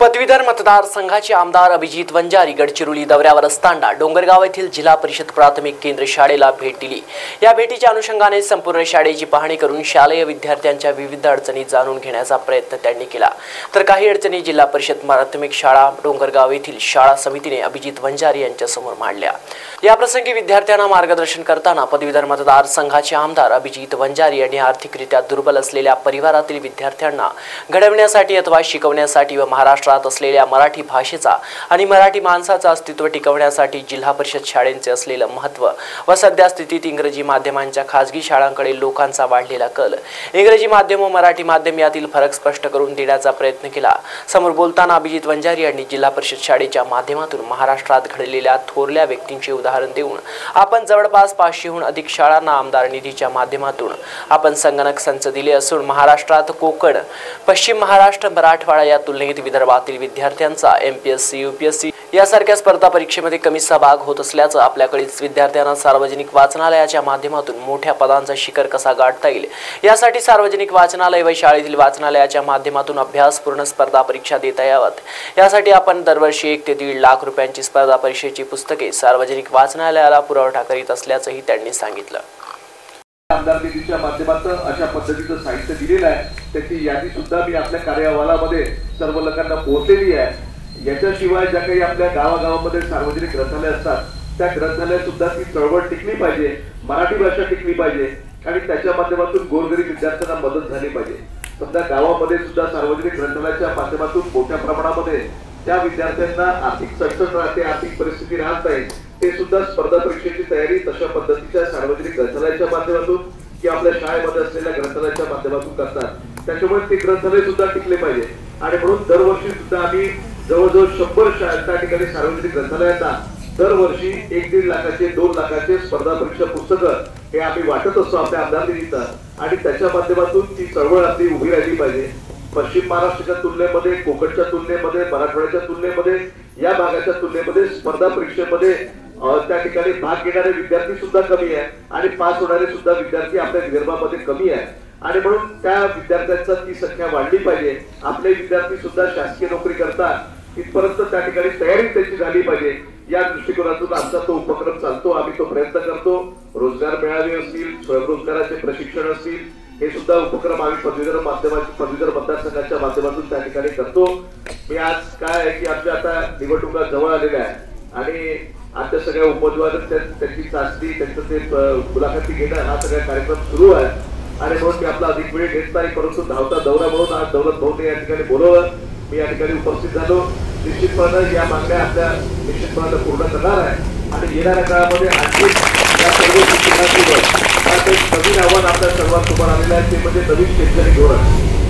पदवीधर मतदारसंघाचे आमदार अभिजित वंजारी गडचिरोली दौऱ्यावर असताना डोंगरगाव येथील जिल्हा परिषद प्राथमिक केंद्र शाळेला भेट दिली। या भेटीच्या अनुषंगाने संपूर्ण शाळेची पाहणी करून शालेय विद्यार्थ्यांच्या विविध अडचणी जाणून घेण्याचा प्रयत्न त्यांनी केला। तर काही अडचणी जिल्हा परिषद प्राथमिक शाळा डोंगरगाव येथील शाळा समितीने अभिजित वंजारी यांच्या समोर मांडल्या। या प्रसंगी विद्यार्थ्यांना मार्गदर्शन करताना पदवीधर मतदारसंघाचे आमदार अभिजित वंजारी यांनी आर्थिकरित्या दुर्बल असलेल्या परिवारातील विद्यार्थ्यांना घडवण्यासाठी अथवा शिकवण्यासाठी व महाराष्ट्रात असलेल्या मराठी भाषेचा आणि मराठी माणसाचा अस्तित्व टिकवण्यासाठी जिल्हा परिषद शाळांचे असलेले महत्त्व व सध्या स्थितीत इंग्रजी माध्यमांच्या खासगी शाळांकडे लोकांचा वाढलेला कल, इंग्रजी माध्यम व मराठी माध्यम यातील फरक स्पष्ट करून देण्याचा प्रयत्न केला। समोर बोलताना अभिजित वंजारी यांनी जिल्हा परिषद शाळेच्या माध्यमातून महाराष्ट्रात घडलेल्या थोरल्या व्यक्तींचे उदाहरण देऊन आपण जवळपास 500हून अधिक शाळांना आमदार निधीच्या माध्यमातून आपण संगणक संच दिले असून महाराष्ट्रात कोकण, पश्चिम महाराष्ट्र, मराठवाडा या तुलनेत विदर्भातील विद्यार्थ्यांचा एमपीएससी, यूपीएससी यासारख्या स्पर्धा परीक्षेमध्ये कमी सहभाग होत असल्याचं, आपल्याकडील विद्यार्थ्यांना सार्वजनिक वाचनालयाच्या माध्यमातून मोठ्या पदांचा शिखर कसा गाठता येईल यासाठी सार्वजनिक वाचनालय व शाळेतील वाचनालयाच्या माध्यमातून अभ्यासपूर्ण स्पर्धा परीक्षा देता याव्यात यासाठी आपण दरवर्षी 1 ते 1.5 लाख रुपयांची स्पर्धा परीक्षेची पुस्तके सार्वजनिक वाचनालयाला पुरवठा करीत असल्याचंही त्यांनी सांगितलं। आमदार निधीच्या माध्यमातून अशा पद्धतीचं साहित्य दिलेलं आहे, त्याची यादी सुद्धा मी आपल्या कार्यालयामध्ये सर्व लोकांना पोहोचलेली आहे। याच्याशिवाय ज्या काही आपल्या गावागावामध्ये सार्वजनिक ग्रंथालय असतात त्या ग्रंथालय सुद्धा ती चळवळ टिकली पाहिजे, मराठी भाषा टिकली पाहिजे आणि त्याच्या माध्यमातून गोरगरीब विद्यार्थ्यांना मदत झाली पाहिजे। सध्या गावामध्ये सुद्धा सार्वजनिक ग्रंथालयाच्या माध्यमातून मोठ्या प्रमाणामध्ये त्या विद्यार्थ्यांना आर्थिक चणचण राहते, आर्थिक परिस्थिती राहत नाही, ते सुद्धा स्पर्धा परीक्षेची तयारी तशा पद्धतीच्या सार्वजनिक ग्रंथालयाच्या माध्यमातून किंवा आपल्या शाळेमध्ये असलेल्या ग्रंथालयाच्या माध्यमातून करतात। त्याच्यामुळे ते ग्रंथालय सुद्धा टिकले पाहिजे आणि म्हणून दरवर्षी सुद्धा आम्ही जवळजवळ 100 त्या ठिकाणी सार्वजनिक ग्रंथालयांना दरवर्षी 1-1.5 लाखाचे 2 लाखाचे स्पर्धा परीक्षा पुस्तकं हे आम्ही वाटत असतो आपल्या आमदार निधीचं आणि त्याच्या माध्यमातून ती चळवळ आपली उभी राहिली पाहिजे। पश्चिम महाराष्ट्राच्या तुलनेमध्ये, कोकणच्या तुलनेमध्ये, मराठवाड्याच्या तुलनेमध्ये, या भागाच्या तुलनेमध्ये स्पर्धा परीक्षेमध्ये त्या ठिकाणी भाग घेणारे विद्यार्थी सुद्धा कमी आहे आणि पास होणारे सुद्धा विद्यार्थी आपल्या विदर्भामध्ये कमी आहे आणि म्हणून त्या विद्यार्थ्यांचा ती संख्या वाढली पाहिजे। आपले विद्यार्थी सुद्धा शासकीय नोकरी करतात इथपर्यंत त्या ठिकाणी तयारी त्याची झाली पाहिजे, या दृष्टिकोनातून आमचा तो उपक्रम चालतो, आम्ही तो प्रयत्न करतो। रोजगार मेळावे असतील, स्वयंरोजगाराचे प्रशिक्षण असतील, हे सुद्धा उपक्रम आम्ही पदवीधर मतदारसंघाच्या माध्यमातून त्या ठिकाणी करतो। मी आज काय आहे की आमच्या आता निवडणुका जवळ आलेल्या आहे आणि आमच्या सगळ्या उमेदवार त्यांची चाचणी, त्यांचं ते मुलाखती घेणं हा सगळा कार्यक्रम सुरू आहे आणि म्हणून मी आपला अधिक वेळ घेत नाही, परंतु धावता दौरा म्हणून आज दौलत भाऊने या ठिकाणी बोलवलं, मी या ठिकाणी उपस्थित झालो। निश्चितपणे या मागण्या आपल्या निश्चितपणे पूर्ण करणार आहे आणि येणाऱ्या काळामध्ये आणखी या सर्व शिक्षणासोबत नवीन आव्हान आपल्या सर्वांसमोर आलेलं आहे, ते म्हणजे नवीन शैक्षणिक धोरण।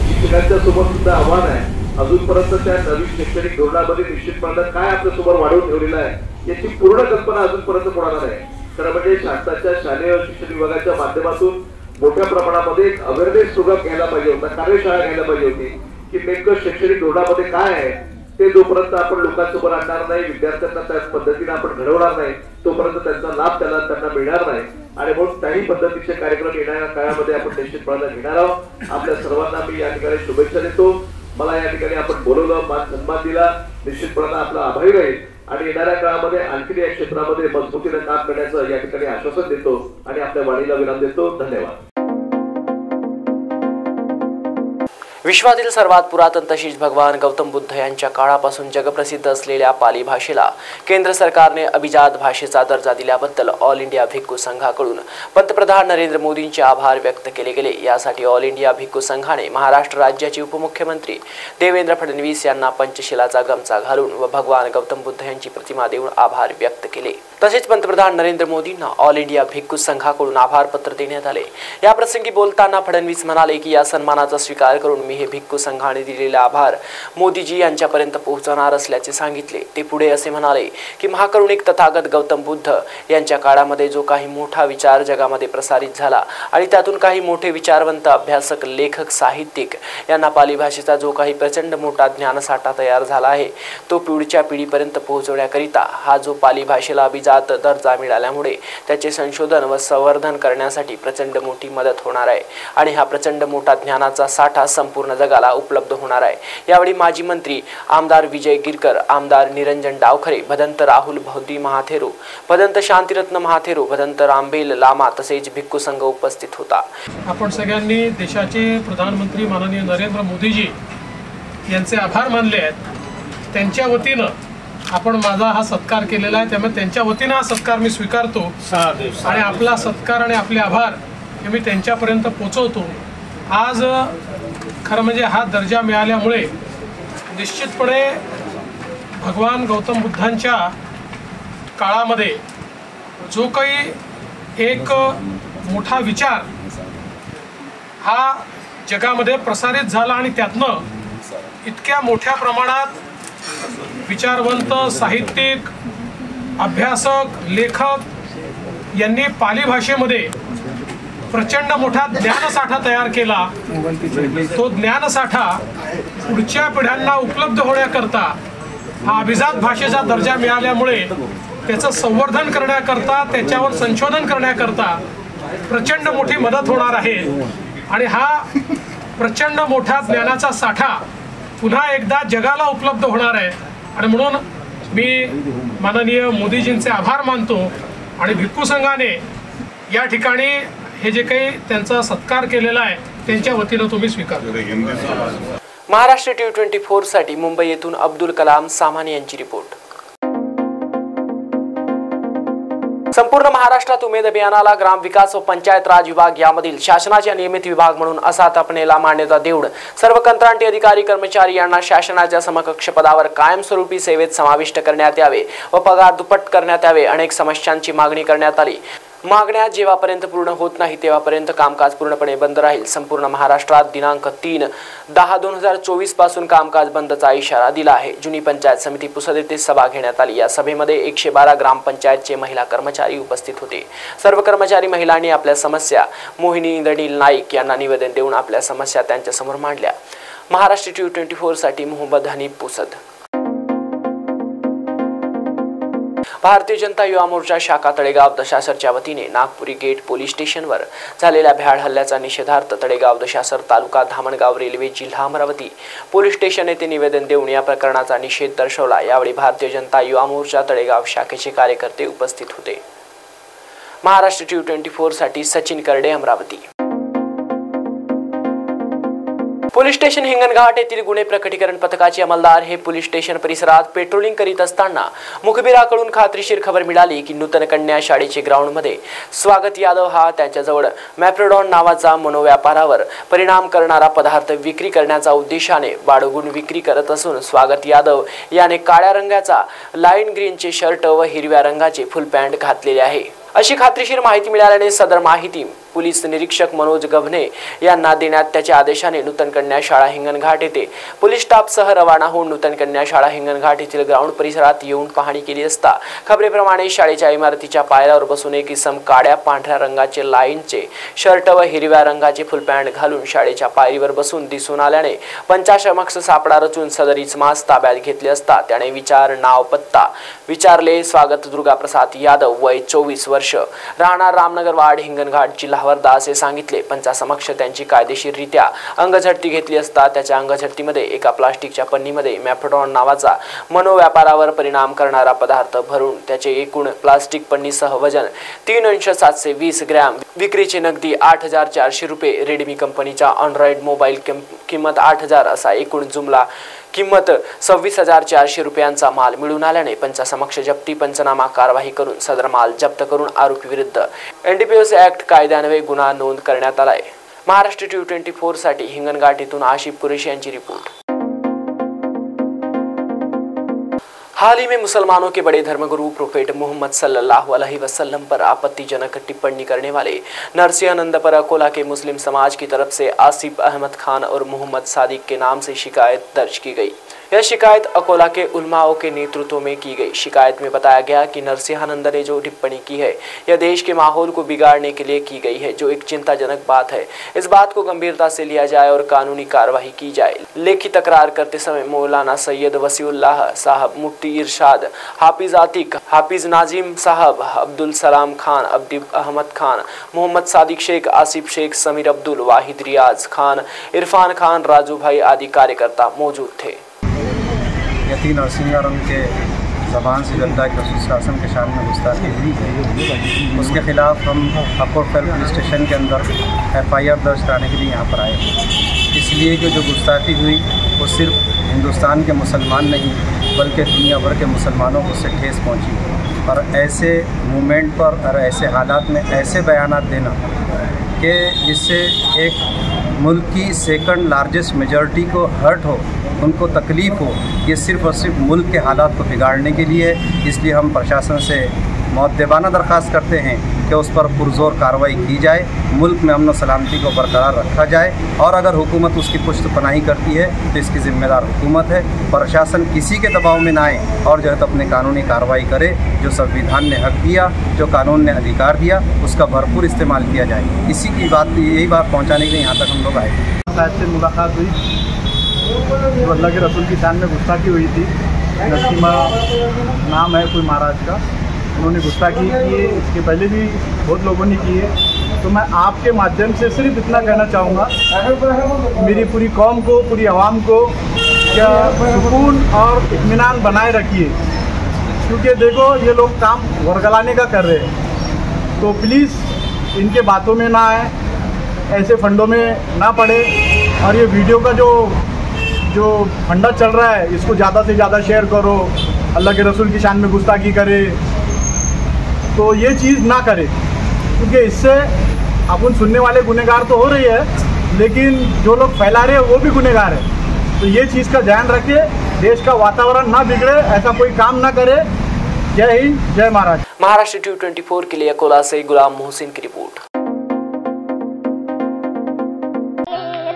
शिक्षकांच्या सोबत सुद्धा आव्हान आहे, अजूनपर्यंत त्या नवीन शैक्षणिक धोरणामध्ये निश्चितपणे काय आपल्या समोर वाढवून ठेवलेलं आहे याची पूर्ण कल्पना अजूनपर्यंत कोणाला नाही। खरं म्हणजे शासनाच्या शालेय शिक्षण विभागाच्या माध्यमातून मोठ्या प्रमाणामध्ये एक अवेअरनेस प्रोग्राम घ्यायला पाहिजे होता, कार्यशाळा घ्यायला पाहिजे होती की नेमकं शैक्षणिक धोरणामध्ये काय आहे ते जोपर्यंत आपण लोकांसमोर आणणार नाही, विद्यार्थ्यांना त्याच पद्धतीने आपण घडवणार नाही, तोपर्यंत त्यांचा लाभ त्यांना मिळणार नाही आणि म्हणून त्याही पद्धतीचे कार्यक्रम येणाऱ्या काळामध्ये आपण निश्चितपणे घेणार आहोत। आपल्या सर्वांना मी या ठिकाणी शुभेच्छा देतो। मला या ठिकाणी आपण बोलवलं, सन्मान दिला, निश्चितपणे आपला आभारी राहील आणि येणाऱ्या काळामध्ये आणखी या क्षेत्रामध्ये मजबूतीने काम करण्याचं या ठिकाणी आश्वासन देतो आणि आपल्या वाणीला विराम देतो। धन्यवाद। विश्वातील सर्वात पुरातन तशीच भगवान गौतम बुद्ध यांच्या काळापासून जगप्रसिद्ध असलेल्या पाली भाषेला केंद्र सरकारने अभिजात भाषेचा दर्जा दिल्याबद्दल ऑल इंडिया भिक्खू संघाकडून पंतप्रधान नरेंद्र मोदींचे आभार व्यक्त केले गेले। यासाठी ऑल इंडिया भिक्खू संघाने महाराष्ट्र राज्याचे उपमुख्यमंत्री देवेंद्र फडणवीस यांना पंचशिलाचा गमछा घालून व भगवान गौतम बुद्ध यांची प्रतिमा देऊन आभार व्यक्त केले। तसेच पंतप्रधान नरेंद्र मोदींना ऑल इंडिया भिक्खू संघाकडून आभार पत्र देण्यात आले। या प्रसंगी बोलताना फडणवीस म्हणाले की या सन्मानाचा स्वीकार करून मी हे भिक्खू संघाने दिलेले आभार मोदीजी यांच्यापर्यंत पोहोचवणार असल्याचे सांगितले। ते पुढे असे म्हणाले की महाकरुणिक तथागत गौतम बुद्ध यांच्या काळामध्ये जो काही मोठा विचार जगामध्ये प्रसारित झाला आणि त्यातून काही मोठे विचारवंत, अभ्यासक, लेखक, साहित्यिक यांना पाली भाषेचा जो काही प्रचंड मोठा ज्ञानसाठा तयार झाला आहे तो पुढच्या पिढीपर्यंत पोहोचवण्याकरिता हा जो पाली भाषेला अभिजात दर्जा मिळाल्यामुळे त्याचे संशोधन व संवर्धन करण्यासाठी प्रचंड मोठी मदत होणार आहे आणि हा प्रचंड मोठा ज्ञानाचा साठा संपूर्ण संपूर्ण जगाला उपलब्ध होणार आहे। यावेळी माजी मंत्री आमदार विजय गिरकर, आमदार निरंजन डावखरे, भदंत राहुल भौदी महाथेरो, भदंत शांतिरत्न महाथेरो, भदंत रामबेल लामा तसेच भिक्खू संघ उपस्थित होता। आपण सगळ्यांनी देशाचे प्रधानमंत्री माननीय नरेंद्र मोदीजी यांचे आभार मानले आहेत। त्यांच्या वतीनं आपण माझा हा सत्कार केलेला आहे, त्यामुळे त्यांच्या वतीनं हा सत्कार मी स्वीकारतो आणि आपला सत्कार आणि आपले आभार हे मी त्यांच्यापर्यंत पोहोचवतो। आज खरं म्हणजे हा दर्जा मिळाल्यामुळे निश्चितपणे भगवान गौतम बुद्धांच्या काळामध्ये जो काही एक मोठा विचार हा जगामध्ये प्रसारित झाला आणि त्यातनं इतक्या मोठ्या प्रमाणात विचारवंत, साहित्यिक, अभ्यासक, लेखक यांनी पाली भाषेमध्ये प्रचंड मोठा ज्ञानसाठा तयार केला। तो ज्ञानसाठा पुढच्या पिढ्यांना उपलब्ध होण्याकरता हा अभिजात भाषेचा दर्जा मिळाल्यामुळे त्याचं संवर्धन करण्याकरता, त्याच्यावर संशोधन करण्याकरता प्रचंड मोठी मदत होणार आहे आणि हा प्रचंड मोठा ज्ञानाचा साठा पुन्हा एकदा जगाला उपलब्ध होणार आहे आणि म्हणून मी माननीय मोदीजींचे आभार मानतो आणि भिक्खू संघाने या ठिकाणी हे जे काही त्यांचा सत्कार केलेला आहे त्यांच्या वतीनं तुम्ही स्वीकारतो। महाराष्ट्र T24 साठी मुंबई येथून अब्दुल कलाम सामानी यांची रिपोर्ट। संपूर्ण महाराष्ट्रात उमेद अभियानाला ग्रामविकास व पंचायत राज विभाग यामधील शासनाचे नियमित विभाग म्हणून असाथपणेला मान्यता देऊन सर्व कंत्राटी अधिकारी कर्मचारी यांना शासनाच्या समकक्ष पदावर कायमस्वरूपी सेवेत समाविष्ट करण्यात यावे व पगार दुप्पट करण्यात यावे। अनेक समस्यांची मागणी करण्यात आली। मागण्या जेव्हापर्यंत पूर्ण होत नाही तेव्हापर्यंत कामकाज पूर्णपणे बंद राहील। संपूर्ण महाराष्ट्रात दिनांक 3/10/2024 पासून कामकाज बंदचा इशारा दिला आहे। जुनी पंचायत समिती पुसद येथे सभा घेण्यात आली। या सभेमध्ये 112 ग्रामपंचायतचे महिला कर्मचारी उपस्थित होते। सर्व कर्मचारी महिलांनी आपल्या समस्या मोहिनी इंद्रनील नाईक यांना निवेदन देऊन आपल्या समस्या त्यांच्या समोर मांडल्या। महाराष्ट्र T24 साठी मोहम्मद हनीफ पुसद। भारतीय जनता युवा मोर्चा शाखा तळेगाव दशासरच्या वतीने नागपुरी गेट पोलीस स्टेशनवर झालेल्या भ्याड हल्ल्याचा निषेधार्थ तळेगाव दशासर तालुका धामणगाव रेल्वे जिल्हा अमरावती पोलीस स्टेशन येथे निवेदन देऊन या प्रकरणाचा निषेध दर्शवला। यावेळी भारतीय जनता युवा मोर्चा तळेगाव शाखेचे कार्यकर्ते उपस्थित होते। महाराष्ट्र T24 साठी सचिन करडे, अमरावती। पोलीस स्टेशन हिंगणघाट येथील गुन्हे प्रकटीकरण पथकाचे अंमलदार हे पोलीस स्टेशन परिसरात पेट्रोलिंग करीत असताना मुखबिराकडून खात्रीशीर खबर मिळाली की नूतन कन्या शाळेच्या ग्राउंडमध्ये स्वागत यादव हा त्यांच्याजवळ मॅप्रोडॉन नावाचा मनोव्यापारावर परिणाम करणारा पदार्थ विक्री करण्याचा उद्देशाने बाळगून विक्री करत असून स्वागत यादव याने काळ्या रंगाचा लाईन ग्रीनचे शर्ट व हिरव्या रंगाचे फुल पॅन्ट घातलेले आहे अशी खात्रीशीर माहिती मिळाल्याने सदर माहिती पोलीस निरीक्षक मनोज गव्हणे यांना देण्यात त्याच्या आदेशाने नूतन कन्या शाळा हिंगणघाट येथे पोलीस स्टाफसह रवाना होऊन नूतन कन्या शाळा हिंगणघाट येथील ग्राउंड परिसरात येऊन पाहणी केली असता खबरेप्रमाणे शाळेच्या इमारतीच्या पायऱ्यावर बसून एक इसम काळ्या पांढऱ्या रंगाचे लाईनचे शर्ट व हिरव्या रंगाचे फुल पॅन्ट घालून शाळेच्या पायरीवर बसून दिसून आल्याने पंचाशमक्ष सापळा रचून सदर इसमास ताब्यात घेतले असता त्याने नाव पत्ता विचारले। स्वागत दुर्गाप्रसाद यादव, वय 24 वर्ष, राहणार रामनगर वार्ड, हिंगणघाट, जिल्हा वर्धा असे सांगितले। पंचासमक्ष त्यांची कायदेशीररित्या अंगझडती घेतली असता त्याच्या अंगझडतीमध्ये एका प्लास्टिकच्या पन्नीमध्ये मॅप्रोडॉन नावाचा मनोव्यापारावर परिणाम करणारा पदार्थ भरून त्याचे एकूण प्लास्टिक पन्नीसह वजन 3.720 ग्रॅम, विक्रीचे नगदी 8,400 रुपये, रेडमी कंपनीचा अँड्रॉइड मोबाईल किंमत 8,000 असा एकूण जुमला किंमत 26,400 रुपयांचा माल मिळून आल्याने पंचासमक्ष जप्ती पंचनामा कारवाई करून सदर माल जप्त करून आरोपी विरुद्ध NDPS ऍक्ट कायद्यान्वये गुन्हा नोंद करण्यात आलाय। महाराष्ट्र T24 साठी हिंगणघाट येथून आशिफ कुरेशी यांची रिपोर्ट। हाल ही में मुसलमानों के बड़े धर्मगुरु प्रोफेट मोहम्मद सल्लल्लाहु अलैहि वसल्लम पर आपत्तिजनक टिप्पणी करने वाले नरसिंहानंद पर अकोला के मुस्लिम समाज की तरफ से आसिफ अहमद खान और मोहम्मद सादिक के नाम से शिकायत दर्ज की गई। यह शिकायत अकोला के उलमाओं के नेतृत्व में की गई। शिकायत में बताया गया कि नरसिंहानंद ने जो टिप्पणी की है यह देश के माहौल को बिगाड़ने के लिए की गई है, जो एक चिंताजनक बात है। इस बात को गंभीरता से लिया जाए और कानूनी कार्रवाई की जाए। लेखी तकरार करते समय मौलाना सैयद वसीउल्लाह साहब, मुफ्ती मुफ्ती इरशाद, हाफिज आतिक, हाफिज नाजिम साहब, अब्दुल सलाम खान, अब्दीब अहमद खान, मोहम्मद सादिक शेख, आसिफ शेख, समीर अब्दुल, वाहिद रियाज खान, इरफान खान, राजू भाई आदि कार्यकर्ता मौजूद थे। यतीन और सीनियर उनके ज़बान से जनता के रसूल शासन के शान में गुस्ताखी हुई है, उसके ख़िलाफ़ हम अकोटफेल पुलिस स्टेशन के अंदर FIR दर्ज कराने के लिए यहाँ पर आए। इसलिए कि जो गुस्ताखी हुई वो सिर्फ हिंदुस्तान के मुसलमान नहीं बल्कि दुनिया भर के मुसलमानों को उससे ठेस पहुँची। और ऐसे मूवमेंट पर और ऐसे हालात में ऐसे बयानात देना कि जिससे एक मुल्क की सेकंड लार्जेस्ट मेजॉरिटी को हर्ट हो, उनको तकलीफ़ हो, ये सिर्फ़ और सिर्फ मुल्क के हालात को बिगाड़ने के लिए है। इसलिए हम प्रशासन से मुअद्दबाना दरख्वास्त करते हैं कि उस पर पुरज़ोर कार्रवाई की जाए, मुल्क में अमन व सलामती को बरकरार रखा जाए। और अगर हुकूमत उसकी पुश्त पनाही करती है तो इसकी ज़िम्मेदार हुकूमत है। प्रशासन किसी के दबाव में ना आए और जो है तो अपनी कानूनी कार्रवाई करे। जो संविधान ने हक दिया, जो कानून ने अधिकार दिया, उसका भरपूर इस्तेमाल किया जाए। इसी की बात, यही बात पहुँचाने के लिए यहाँ तक हम लोग आए। शायद से मुलाकात हुई जो अल्लाह के रसूल की शान में गुस्ताखी हुई थी। नसीमा नाम है कोई महाराज का, उन्होंने गुस्ताखी की है, इसके पहले भी बहुत लोगों ने की है। तो मैं आपके माध्यम से सिर्फ इतना कहना चाहूँगा, मेरी पूरी कौम को, पूरी आवाम को क्या सुकून और इत्मीनान बनाए रखिए, क्योंकि देखो ये लोग काम वर्गलाने का कर रहे हैं। तो प्लीज़ इनके बातों में ना आए, ऐसे फंडों में ना पड़े। और ये वीडियो का जो फंडा चल रहा है इसको ज़्यादा से ज़्यादा शेयर करो, अल्लाह के रसूल की शान में गुस्ताखी करे, तो ये चीज़ ना करे, क्योंकि इससे अपन सुनने वाले गुनहगार तो हो रही है, लेकिन जो लोग फैला रहे हैं वो भी गुनहगार है। तो ये चीज़ का ध्यान रखे, देश का वातावरण ना बिगड़े, ऐसा कोई काम ना करे। जय हिंद, जय महाराज। महाराष्ट्र Tube 24 के लिए अकोला से गुलाम मोहसिन की रिपोर्ट।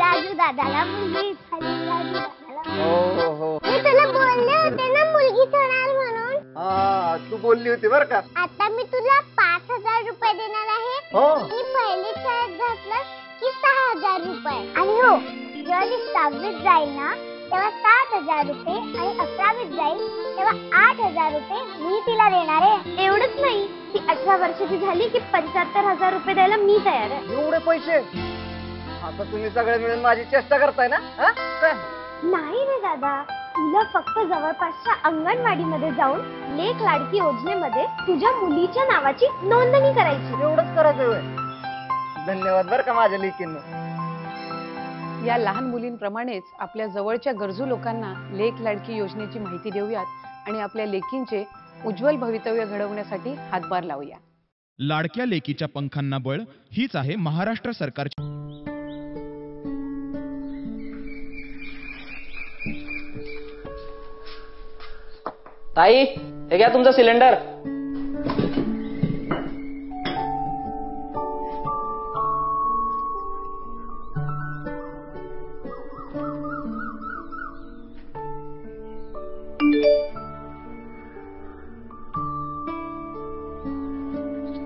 राजू दादाला मुलगी झाली, राजू दादाला। मी तुला बोलले होते ना मुलगी होणार म्हणून। तू बोलली होती बरं का। आता मी तुला 5,000 रुपये देणार आहे आणि पहिली शाळेत घातलं की 6,000 रुपये। आणि हो, जेव्हा ती 6वीत जाईल ना तेव्हा 7,000 रुपये आणि 11वीत जाईल तेव्हा 8,000 रुपये मी तिला देणार आहे। एवढंच नाही, ती 18 वर्षाची झाली की 75,000 रुपये द्यायला मी तयार आहे। एवढे पैसे? आता तुम्ही सगळे मिळून माझी चेष्टा करताय ना? नाही रे दादा, तुला फक्त जवळपासच्या अंगणवाडीमध्ये जाऊन लेक लाडकी योजनेमध्ये तुझ्या मुलीच्या नावाची नोंदणी करायची। एवढंच करायचं होय? धन्यवाद बरं का माझ्या लेकींना। या लहान मुलींप्रमाणेच आपल्या जवळच्या गरजू लोकांना लेक लाडकी योजनेची माहिती देऊयात आणि आपल्या लेकींचे उज्ज्वल भवितव्य घडवण्यासाठी हातभार लावूया। लाडक्या लेकीच्या पंखांना बळ, हीच आहे महाराष्ट्र सरकारची। ताई, हे घ्या तुमचा सिलेंडर।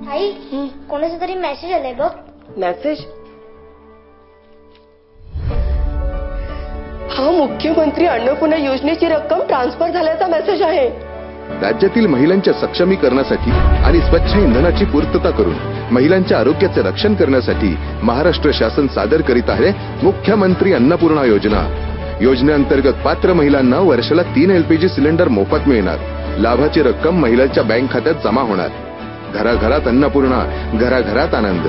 आई, कोणाचा तरी मेसेज आलाय बघ। मेसेज? हा मुख्यमंत्री अन्नपूर्णा योजनेची रक्कम ट्रान्सफर झाल्याचा मेसेज आहे। राज्यातील महिलांच्या सक्षमीकरणासाठी आणि स्वच्छ इंधनाची पूर्तता करून महिलांच्या आरोग्याचे रक्षण करण्यासाठी महाराष्ट्र शासन सादर करीत आहे मुख्यमंत्री अन्नपूर्णा योजना। योजनेअंतर्गत पात्र महिलांना वर्षाला 3 LPG सिलेंडर मोफत मिळणार। लाभाची रक्कम महिलांच्या बँक खात्यात जमा होणार। घराघरात अन्नपूर्णा, घराघरात आनंद।